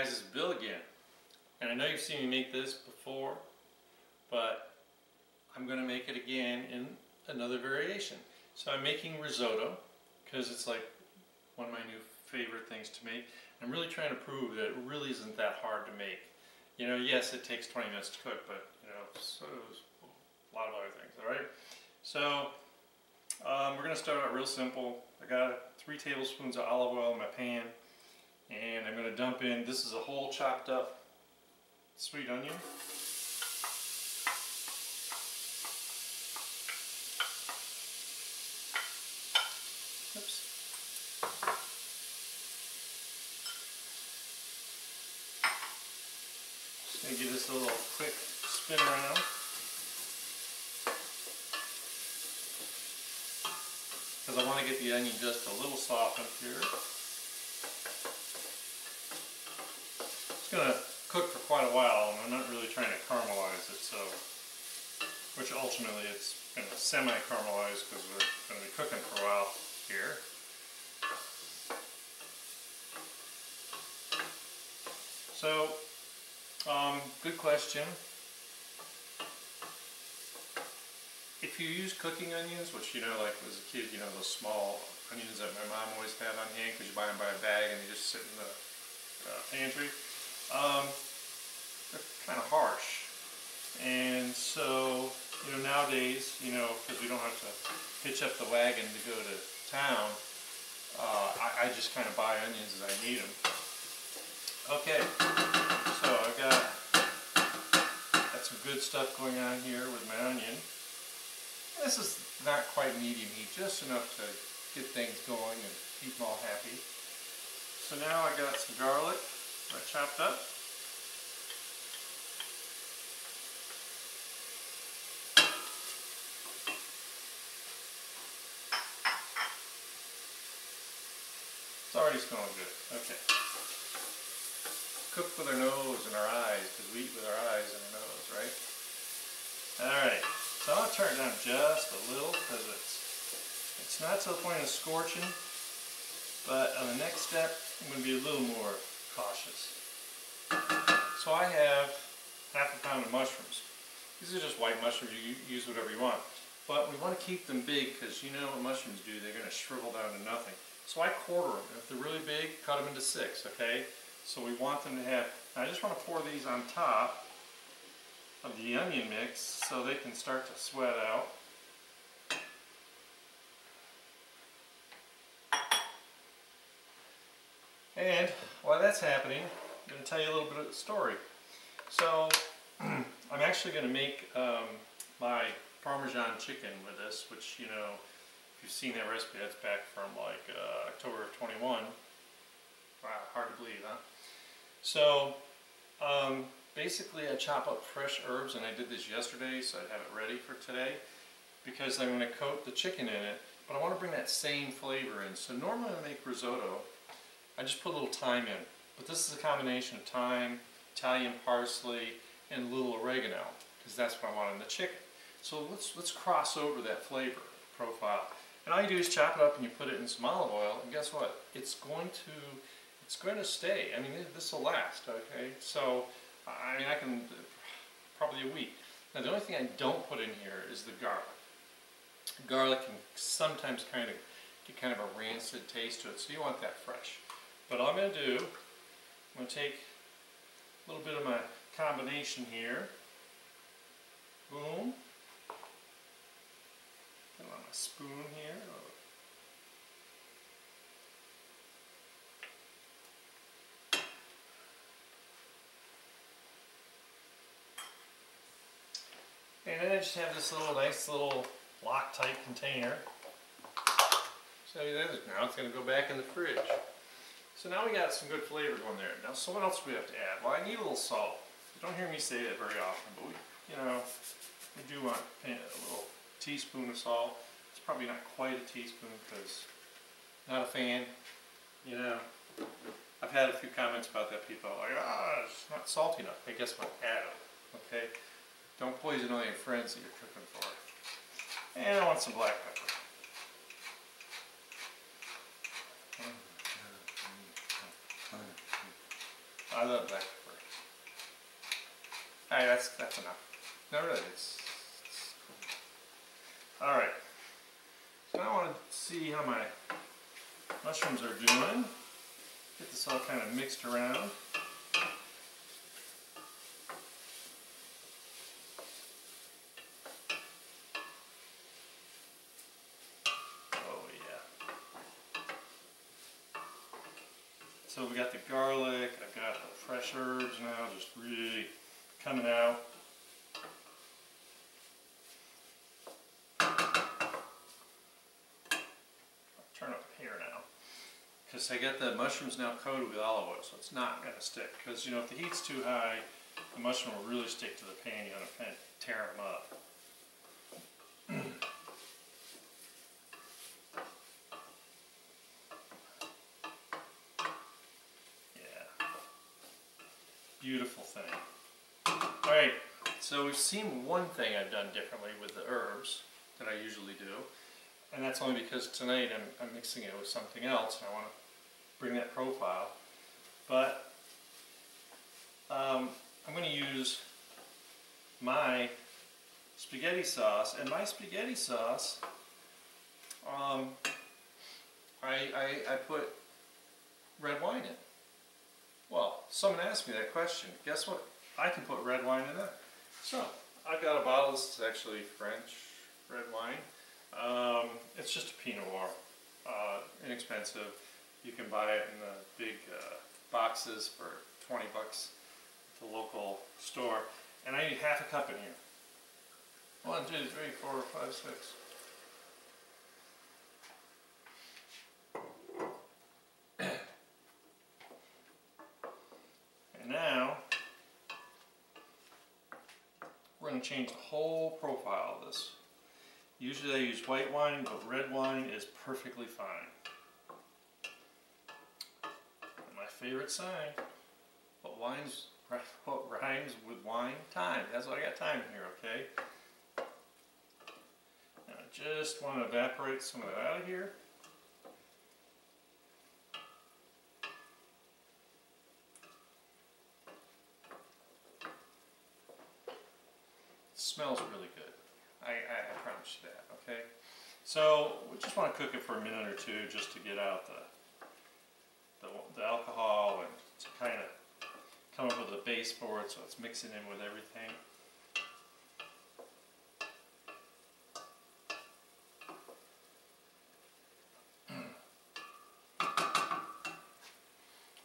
guys, it's Bill again, and I know you've seen me make this before, but I'm going to make it again in another variation. So I'm making risotto because it's like one of my new favorite things to make. I'm really trying to prove that it really isn't that hard to make. You know, yes, it takes 20 minutes to cook, but you know, so does a lot of other things. All right, so we're going to start out real simple. I got 3 tablespoons of olive oil in my pan. And I'm going to dump in, this is a whole chopped up sweet onion. Oops. Just going to give this a little quick spin around. Because I want to get the onion just a little softened here. It's going to cook for quite a while, and I'm not really trying to caramelize it, so, which ultimately it's going to semi-caramelize because we're going to be cooking for a while here. So, good question. If you use cooking onions, which you know, like as a kid, you know, those small onions that my mom always had on hand because you buy them by a bag and they just sit in the pantry. They're kind of harsh, and so you know, nowadays, you know, because we don't have to hitch up the wagon to go to town, I just kind of buy onions as I need them. Okay, so I've got some good stuff going on here with my onion. This is not quite medium heat, just enough to get things going and keep them all happy. So now I got some garlic I chopped up. It's already smelling good. Okay. Cook with our nose and our eyes, because we eat with our eyes and our nose, right? Alright, so I'm going to turn it down just a little because it's not to the point of scorching, but on the next step I'm going to be a little more cautious. So I have half a pound of mushrooms. These are just white mushrooms, you use whatever you want. But we want to keep them big because you know what mushrooms do, they're going to shrivel down to nothing. So I quarter them. If they're really big, cut them into 6, okay? So we want them to have, I just want to pour these on top of the onion mix so they can start to sweat out. And while that's happening, I'm going to tell you a little bit of the story. So I'm actually going to make my Parmesan chicken with this, which, you know, if you've seen that recipe, that's back from like October of 21. Wow, hard to believe, huh? So basically I chop up fresh herbs, and I did this yesterday so I'd have it ready for today because I'm going to coat the chicken in it, but I want to bring that same flavor in. So normally when I make risotto, I just put a little thyme in, but this is a combination of thyme, Italian parsley, and a little oregano, because that's what I want in the chicken. So let's cross over that flavor profile. And all you do is chop it up and you put it in some olive oil, and guess what? It's going to stay. I mean, this will last, okay? So, I mean, I can, probably a week. Now the only thing I don't put in here is the garlic. Garlic can sometimes kind of get kind of a rancid taste to it, so you want that fresh. But all I'm going to do, I'm going to take a little bit of my combination here. Boom. Put it on a spoon here. And then I just have this little nice little Loctite container. So now it's going to go back in the fridge. So now we got some good flavor going there. Now, so what else do we have to add? Well, I need a little salt. You don't hear me say that very often, but we do want a little teaspoon of salt. It's probably not quite a teaspoon because not a fan. You know, I've had a few comments about that. People are like, it's not salty enough. Hey, guess what? Add it. Okay. Don't poison all your friends that you're cooking for. And I want some black pepper. I love black pepper. Alright, that's enough. No, really, it's cool. Alright. So now I want to see how my mushrooms are doing. Get this all kind of mixed around. So we got the garlic, I've got the fresh herbs now just really coming out. I'll turn up here now, because I got the mushrooms now coated with olive oil, so it's not going to stick. Because you know, if the heat's too high, the mushroom will really stick to the pan. You want to kind of tear them up. Beautiful thing. Alright, so we've seen one thing I've done differently with the herbs that I usually do, and that's only because tonight I'm mixing it with something else and I want to bring that profile. But I'm going to use my spaghetti sauce, and my spaghetti sauce, I put red wine in. Well, someone asked me that question. Guess what? I can put red wine in there. So, I've got a bottle. This is actually French red wine. It's just a Pinot Noir. Inexpensive. You can buy it in the big boxes for 20 bucks at the local store. And I need half a cup in here. 1, 2, 3, 4, 5, 6. Now, we're going to change the whole profile of this. Usually I use white wine, but red wine is perfectly fine. And my favorite sign, what rhymes with wine? Time. That's what I got time here, okay? Now I just want to evaporate some of that out of here. Smells really good. I promise you that, okay? So we just want to cook it for a minute or two just to get out the alcohol and to kind of come up with a base for it so it's mixing in with everything.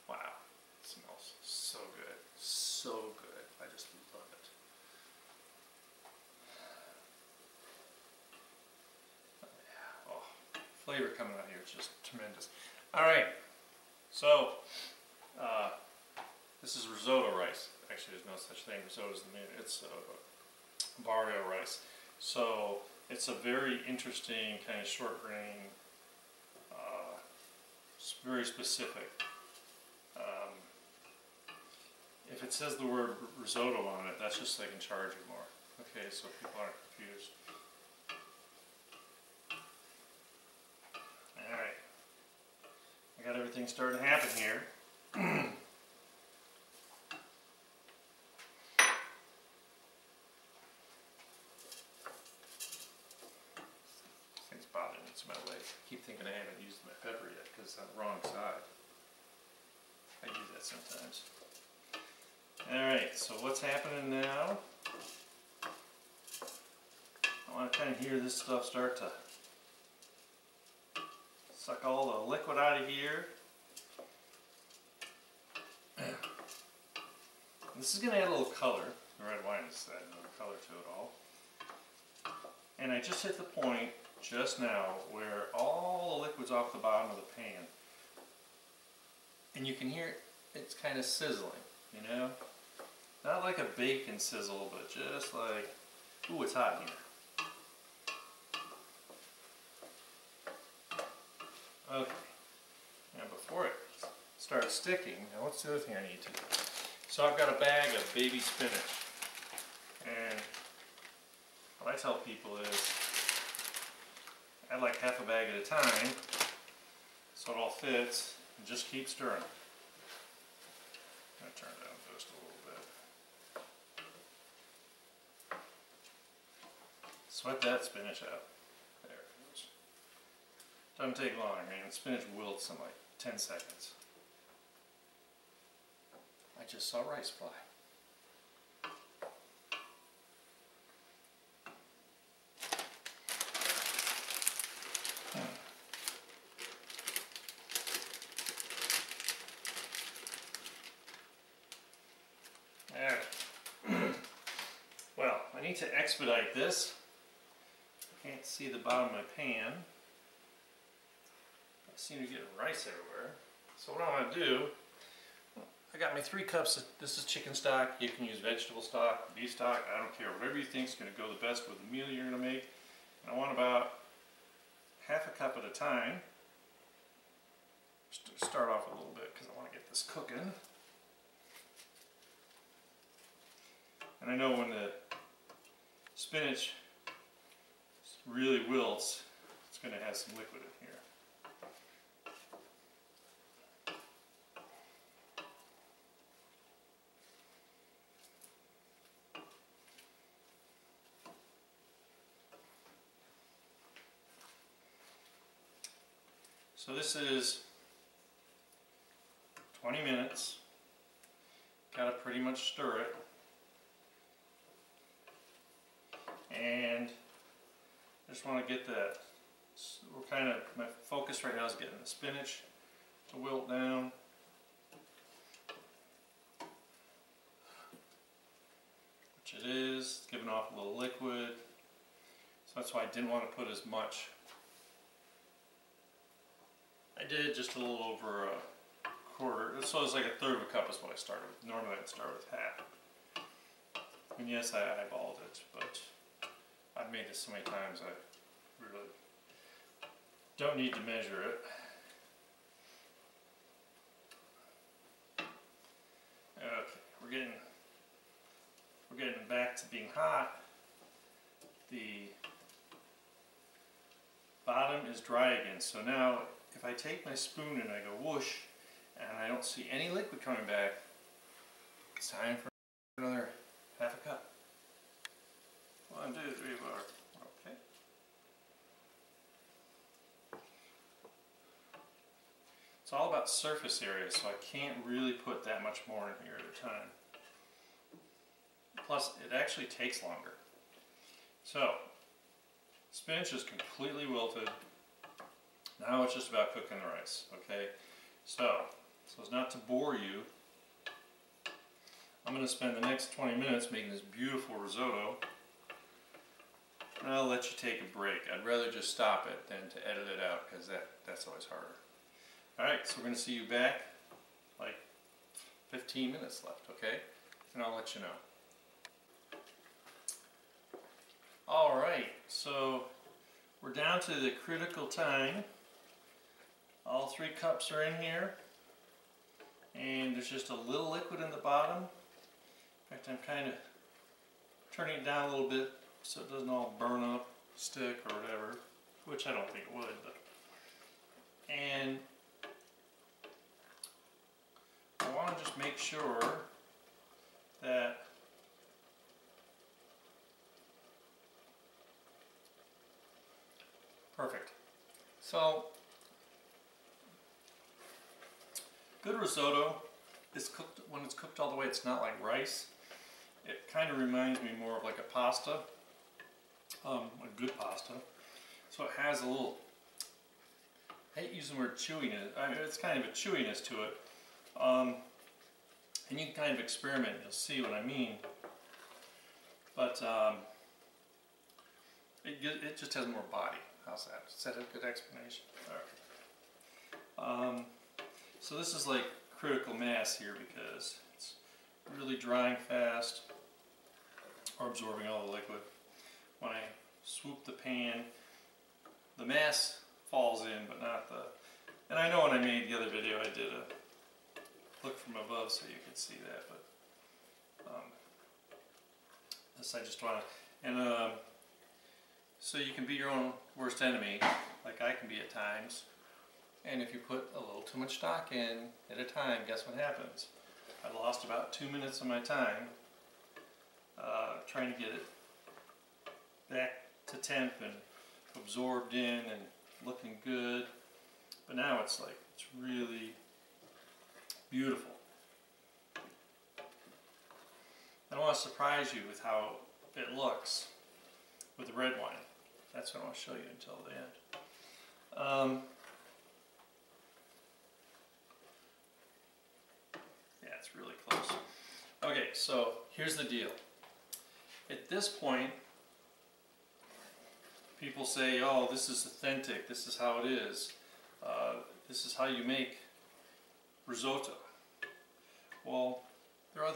Wow, it smells so good. So good. I just love it. Flavor coming out here is just tremendous. Alright, so this is risotto rice. Actually, there's no such thing. Risotto is the name. It's barrio rice. So it's a very interesting kind of short grain, very specific. If it says the word risotto on it, that's just so they can charge you more. Okay, so people aren't confused. Alright, I got everything starting to happen here. This thing's bothering me, it's my leg. I keep thinking I haven't used my pepper yet because it's on the wrong side. I do that sometimes. Alright, so what's happening now? I want to kind of hear this stuff start to suck all the liquid out of here. This is going to add a little color. The red wine is adding a little color to it all. And I just hit the point just now where all the liquid's off the bottom of the pan. And you can hear it's kind of sizzling, you know? Not like a bacon sizzle, but just like, ooh, it's hot in here. Okay, now before it starts sticking, now what's the other thing I need to do? So I've got a bag of baby spinach, and what I tell people is add like half a bag at a time so it all fits, and just keep stirring. going to turn it down just a little bit. Sweat that spinach out. There it goes. Doesn't take long, man. Spinach wilts in like 10 seconds. I just saw rice fly. There. Well, I need to expedite this. Can't see the bottom of my pan. I seem to get rice everywhere. So what I'm going to do, I got my 3 cups. This is chicken stock. You can use vegetable stock, beef stock. I don't care. Whatever you think is going to go the best with the meal you're going to make. And I want about half a cup at a time. Just to start off a little bit because I want to get this cooking. And I know when the spinach really wilts, it's going to have some liquid in here. So this is 20 minutes. Got to pretty much stir it. And I just want to get that, my focus right now is getting the spinach to wilt down. Which it is, it's giving off a little liquid. So that's why I didn't want to put as much. I did just a little over a quarter, so it's like a third of a cup is what I started with. Normally I'd start with half. And yes, I eyeballed it, but I've made this so many times I really don't need to measure it. Okay, we're getting back to being hot. The bottom is dry again. So now if I take my spoon and I go whoosh and I don't see any liquid coming back, it's time for another half a cup. 1, 2, 3, 4. Okay. It's all about surface area, so I can't really put that much more in here at a time. Plus, it actually takes longer. So, spinach is completely wilted. Now it's just about cooking the rice, okay? So as not to bore you, I'm going to spend the next 20 minutes making this beautiful risotto. And I'll let you take a break. I'd rather just stop it than to edit it out because that's always harder. Alright, so we're going to see you back like 15 minutes left, okay? And I'll let you know. Alright, so we're down to the critical time. All 3 cups are in here. And there's just a little liquid in the bottom. In fact, I'm kind of turning it down a little bit so it doesn't all burn up, stick, or whatever, which I don't think it would. But. And I want to just make sure that perfect. So, good risotto is cooked, when it's cooked all the way, it's not like rice. It kind of reminds me more of like a pasta, a good pasta. So it has a little, I hate using the word chewiness, I mean, it's kind of a chewiness to it. And you can kind of experiment, you'll see what I mean. But it just has more body. How's that? Is that a good explanation? All right. So this is like critical mass here because it's really drying fast or absorbing all the liquid. When I swoop the pan, the mass falls in, but not the... And I know when I made the other video I did a look from above so you could see that, but this I just want to... And so you can be your own worst enemy, like I can be at times. And if you put a little too much stock in at a time, guess what happens? I lost about 2 minutes of my time trying to get it back to temp and absorbed in and looking good. But now it's like, it's really beautiful. I don't want to surprise you with how it looks with the red wine. That's what I want to show you until the end. Yeah, it's really close. Okay, so here's the deal. At this point, people say, oh, this is authentic, this is how it is. This is how you make risotto. Well, there are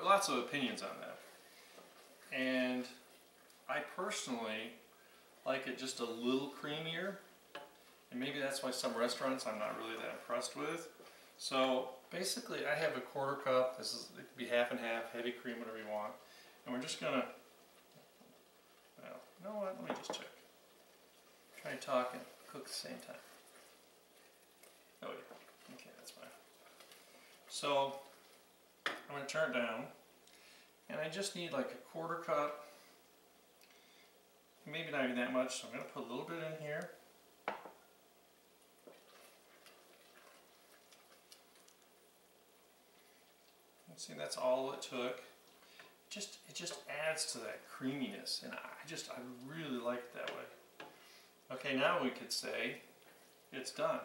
lots of opinions on that. And I personally like it just a little creamier. And maybe that's why some restaurants I'm not really that impressed with. So basically I have a 1/4 cup. It could be half and half, heavy cream, whatever you want. And we're just gonna, well, you know what, let me just check. Try and talk and cook at the same time. Oh yeah, okay, that's fine. So I'm gonna turn it down, and I just need like a 1/4 cup, maybe not even that much, so I'm gonna put a little bit in here. See, that's all it took. It just adds to that creaminess, and I really like it that way. Okay, now we could say it's done.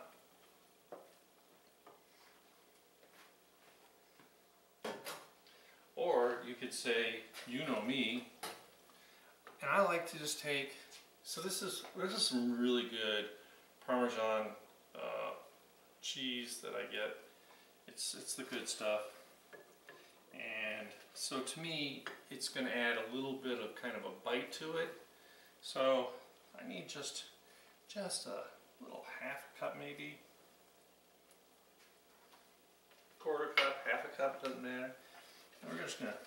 Or you could say, you know me, and I like to just take, so this is some really good Parmesan cheese that I get. It's the good stuff. And so to me, it's going to add a little bit of kind of a bite to it. So I need just a little half a cup maybe. 1/4 cup, half a cup, doesn't matter. And we're just going to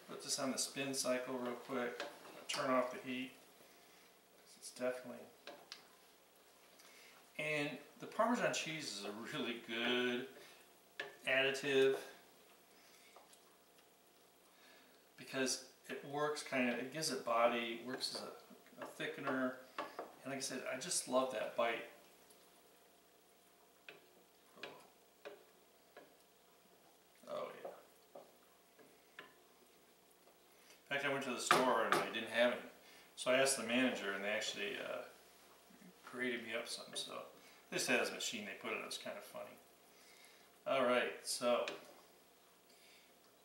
put this on the spin cycle real quick. Turn off the heat. It's definitely... And the Parmesan cheese is a really good additive, because it works it gives it body, works as a thickener, and like I said, I just love that bite. Oh yeah. In fact, I went to the store and they didn't have any, so I asked the manager, and they actually graded me up some. So this has a machine they put it. It was kind of funny. All right, so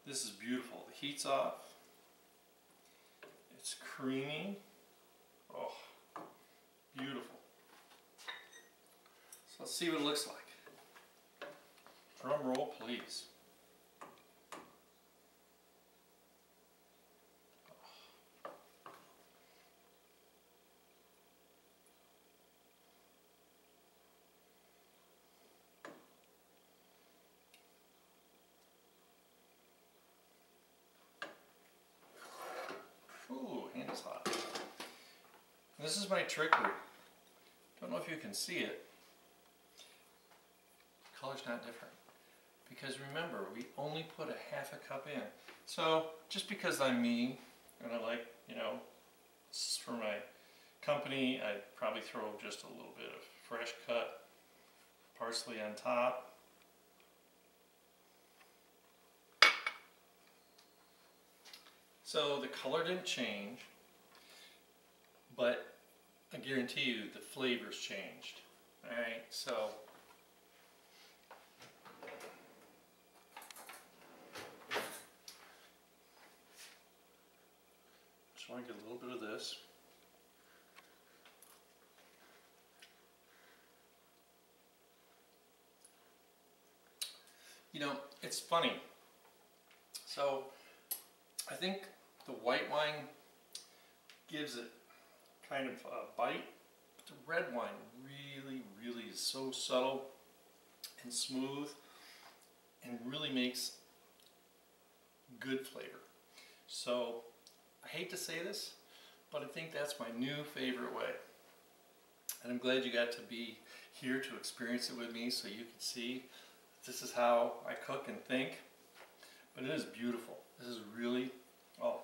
this is beautiful. The heat's off. It's creamy. Oh, beautiful. So let's see what it looks like. Drum roll, please. Ooh, hand is hot. This is my trickery. Don't know if you can see it. The color's not different. Because remember, we only put a half a cup in. So, just because I'm me, and I like, you know, this is for my company, I'd probably throw just a little bit of fresh cut parsley on top. So the color didn't change, but I guarantee you the flavors changed. Alright, so just want to get a little bit of this. You know, it's funny. So I think the white wine gives it kind of a bite, but the red wine really is so subtle and smooth and really makes good flavor. So I hate to say this, but I think that's my new favorite way. And I'm glad you got to be here to experience it with me so you could see this is how I cook and think, but it is beautiful. This is really, oh,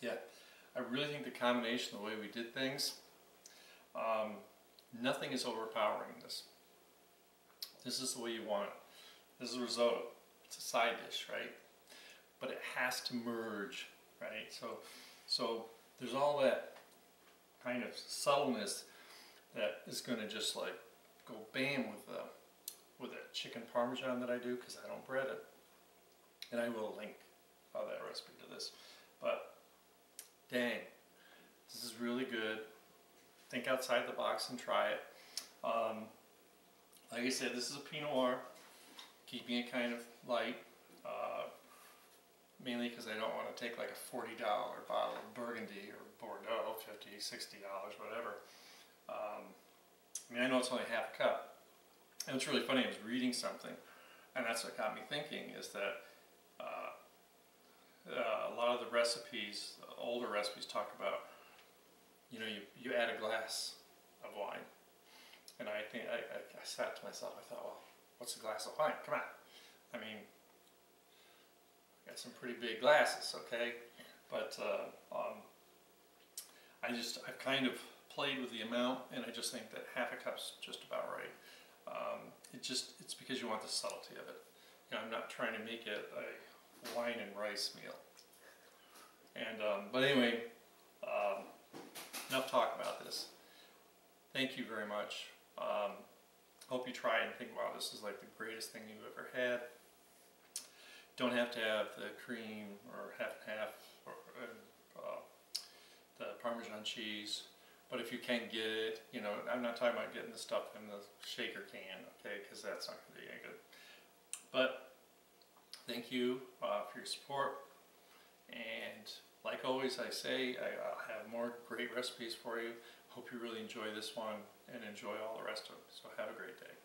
yeah, I really think the combination of the way we did things, nothing is overpowering this. This is the way you want it. This is risotto. It's a side dish, right? But it has to merge, right? So there's all that kind of subtleness that is going to just like go bam with the chicken parmesan that I do, because I don't bread it. And I will link that recipe to this. But dang, this is really good. Think outside the box and try it. Like I said, this is a Pinot Noir, keeping it kind of light, mainly because I don't want to take like a $40 bottle of Burgundy or Bordeaux, $50, $60, whatever. I mean, I know it's only half a cup. And what's really funny, I was reading something, and that's what got me thinking, is that a lot of the recipes, older recipes, talk about, you know, you add a glass of wine. And I think, I sat to myself, I thought, well, what's a glass of wine? Come on. I mean, I got some pretty big glasses, okay? But I've kind of played with the amount, and I just think that half a cup's just about right. It's because you want the subtlety of it. You know, I'm not trying to make it a wine and rice meal. And but anyway, enough talk about this. Thank you very much. Hope you try and think, wow, this is like the greatest thing you've ever had. Don't have to have the cream or half and half, or the Parmesan cheese. But if you can get it, you know, I'm not talking about getting the stuff in the shaker can, okay, because that's not going to be any good. But thank you for your support. And like always, I say, I'll have more great recipes for you. Hope you really enjoy this one and enjoy all the rest of them. So have a great day.